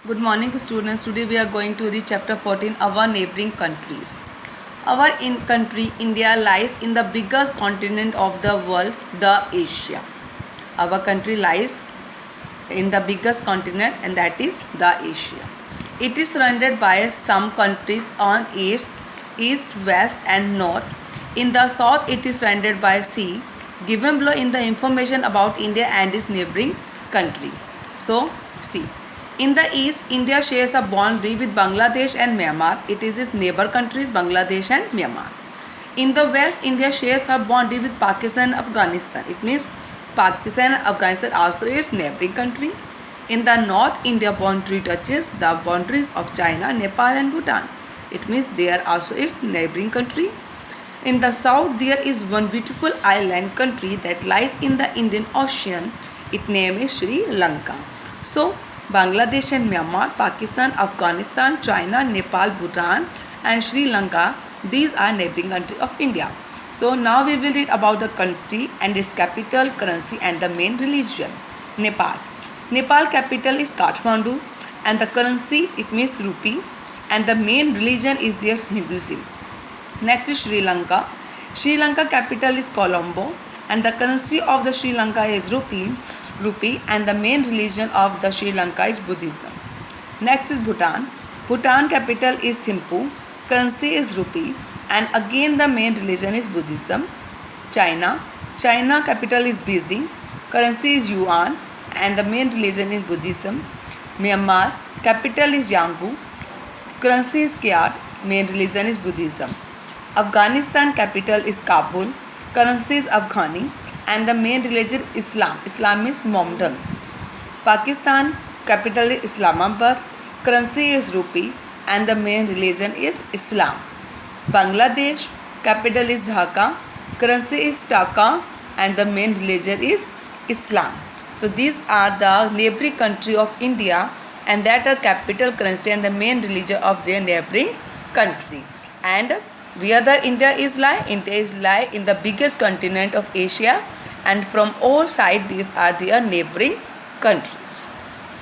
Good morning students. Today we are going to read chapter 14, our neighboring countries. Our country India lies in the biggest continent of the world, the Asia. Our country lies in the biggest continent, and that is the Asia. It is surrounded by some countries on its east, west and north. In the south it is surrounded by sea. Given below in the information about India and its neighboring country. So see. In the east, India shares a boundary with Bangladesh and Myanmar. It is its neighbor countries, Bangladesh and Myanmar. In the west, India shares a boundary with Pakistan and Afghanistan. It means Pakistan and Afghanistan also is neighboring country. In the north, India boundary touches the boundaries of China, Nepal and Bhutan. It means they are also its neighboring country. In the south, there is one beautiful island country that lies in the Indian Ocean. Its name is Sri Lanka. So, Bangladesh and Myanmar, Pakistan, Afghanistan, China, Nepal, Bhutan and Sri Lanka, these are neighboring countries of India. So now we will read about the country and its capital, currency and the main religion. Nepal. Nepal capital is Kathmandu and the currency it means rupee and the main religion is their Hinduism. Next is Sri Lanka. Sri Lanka capital is Colombo and the currency of the Sri Lanka is rupee and the main religion of the Sri Lanka is Buddhism. Next is Bhutan. Bhutan capital is Thimphu, currency is rupee and again the main religion is Buddhism. China. China capital is Beijing, currency is yuan and the main religion is Buddhism. Myanmar capital is Yangon, currency is kyat, main religion is Buddhism. Afghanistan capital is Kabul, currency is Afghani and the main religion Islam. Islam is Mohammedans. Pakistan capital is Islamabad, currency is rupee and the main religion is Islam. Bangladesh capital is Dhaka, currency is Taka and the main religion is Islam. So these are the neighboring country of India and that are capital, currency and the main religion of their neighboring country. And where the India is lie? India is lie in the biggest continent of Asia and from all sides these are their neighboring countries.